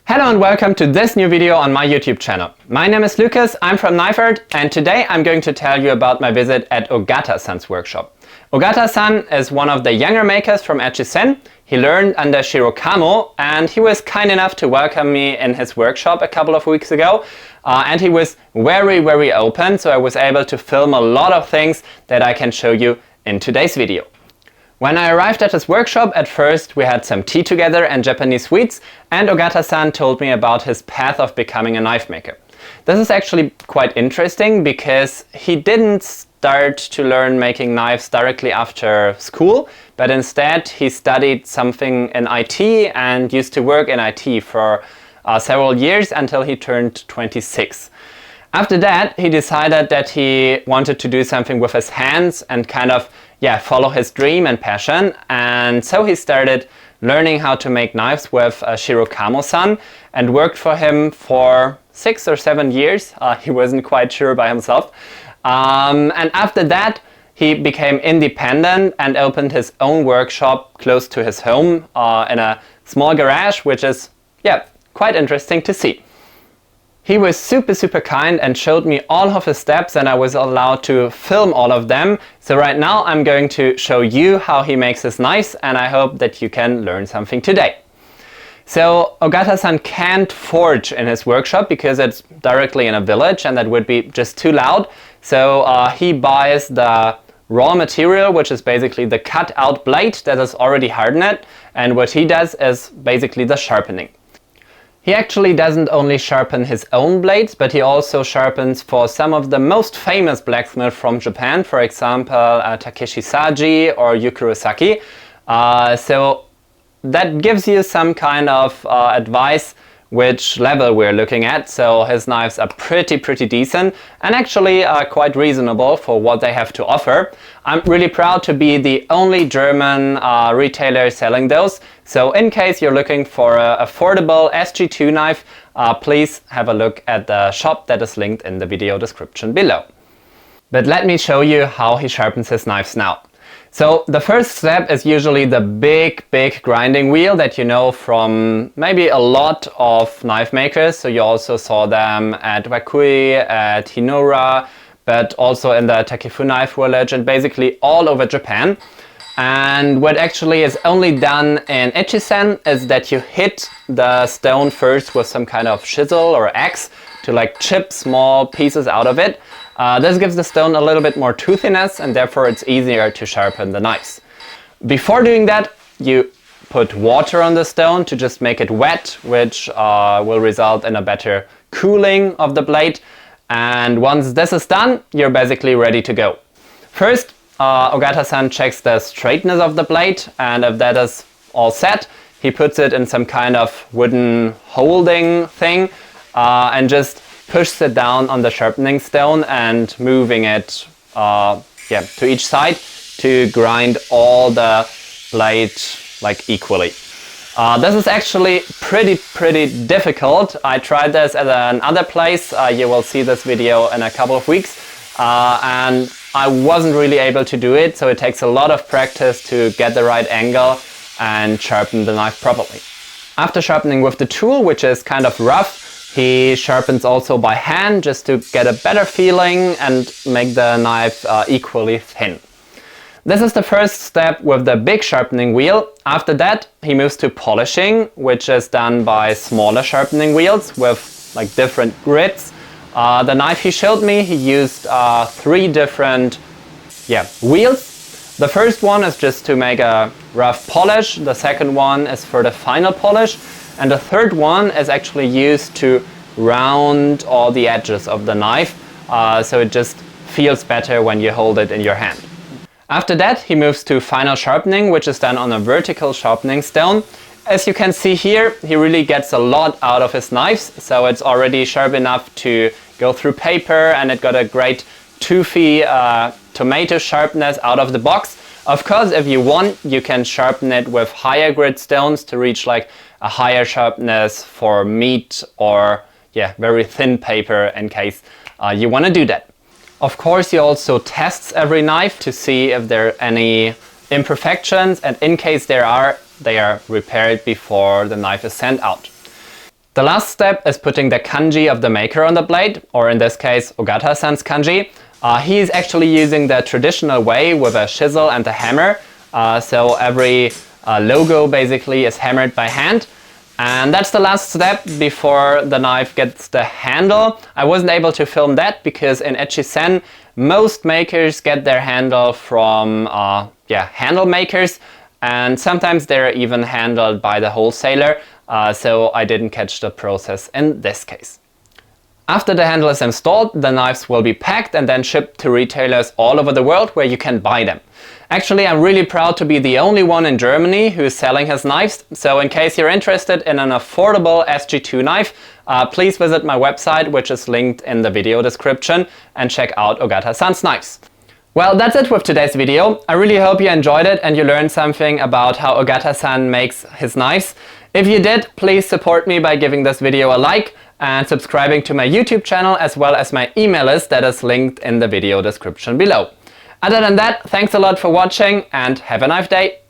Hello and welcome to this new video on my YouTube channel. My name is Lucas, I'm from Knife Art, and today I'm going to tell you about my visit at Ogata-san's workshop. Ogata-san is one of the younger makers from Echizen. He learned under Shirokamo and he was kind enough to welcome me in his workshop a couple of weeks ago. And he was very open, so I was able to film a lot of things that I can show you in today's video. When I arrived at his workshop, at first we had some tea together and Japanese sweets, and Ogata-san told me about his path of becoming a knife maker. This is actually quite interesting because he didn't start to learn making knives directly after school, but instead he studied something in IT and used to work in IT for several years until he turned 26. After that, he decided that he wanted to do something with his hands and kind of follow his dream and passion, and so he started learning how to make knives with Shirokamo-san and worked for him for 6 or 7 years. He wasn't quite sure by himself. And after that, he became independent and opened his own workshop close to his home in a small garage, which is quite interesting to see. He was super kind and showed me all of his steps, and I was allowed to film all of them. So right now I'm going to show you how he makes his knives, and I hope that you can learn something today. So Ogata-san can't forge in his workshop because it's directly in a village and that would be just too loud. So he buys the raw material, which is basically the cut out blade that is already hardened, and what he does is basically the sharpening. He actually doesn't only sharpen his own blades, but he also sharpens for some of the most famous blacksmiths from Japan, for example Takeshi Saji or Yukiro Saki. So that gives you some kind of advice which level we're looking at. So his knives are pretty decent and actually quite reasonable for what they have to offer. I'm really proud to be the only German retailer selling those. So in case you're looking for an affordable SG2 knife, please have a look at the shop that is linked in the video description below. But let me show you how he sharpens his knives now. So the first step is usually the big grinding wheel that you know from maybe a lot of knife makers. So you also saw them at Wakui, at Hinura, but also in the Takefu knife village and basically all over Japan. And what actually is only done in Echizen is that you hit the stone first with some kind of chisel or axe to like chip small pieces out of it. This gives the stone a little bit more toothiness and therefore it's easier to sharpen the knives. Before doing that, you put water on the stone to just make it wet, which will result in a better cooling of the blade. And once this is done, you're basically ready to go. First, Ogata-san checks the straightness of the blade, and if that is all set, he puts it in some kind of wooden holding thing and just pushes it down on the sharpening stone and moving it to each side to grind all the blade like equally. This is actually pretty difficult. I tried this at another place. You will see this video in a couple of weeks, and I wasn't really able to do it, so it takes a lot of practice to get the right angle and sharpen the knife properly. After sharpening with the tool, which is kind of rough, he sharpens also by hand just to get a better feeling and make the knife equally thin. This is the first step with the big sharpening wheel. After that, he moves to polishing, which is done by smaller sharpening wheels with like different grits. The knife he showed me, he used 3 different wheels. The first one is just to make a rough polish, the second one is for the final polish, and the third one is actually used to round all the edges of the knife, so it just feels better when you hold it in your hand. After that, he moves to final sharpening, which is done on a vertical sharpening stone. As you can see here, he really gets a lot out of his knives, so it's already sharp enough to go through paper, and it got a great toothy tomato sharpness out of the box. Of course, if you want, you can sharpen it with higher grit stones to reach like a higher sharpness for meat or very thin paper in case you want to do that. Of course, he also tests every knife to see if there are any imperfections, and in case there are, they are repaired before the knife is sent out. The last step is putting the kanji of the maker on the blade, or in this case Ogata-san's kanji. He's actually using the traditional way with a chisel and a hammer, so every logo basically is hammered by hand. And that's the last step before the knife gets the handle. I wasn't able to film that because in Echizen most makers get their handle from handle makers, and sometimes they're even handled by the wholesaler, so I didn't catch the process in this case. After the handle is installed, the knives will be packed and then shipped to retailers all over the world where you can buy them. Actually, I'm really proud to be the only one in Germany who is selling his knives, so in case you're interested in an affordable SG2 knife, please visit my website, which is linked in the video description, and check out Ogata-san's knives. Well, that's it with today's video. I really hope you enjoyed it and you learned something about how Ogata-san makes his knives. If you did, please support me by giving this video a like and subscribing to my YouTube channel as well as my email list that is linked in the video description below. Other than that, thanks a lot for watching and have a nice day.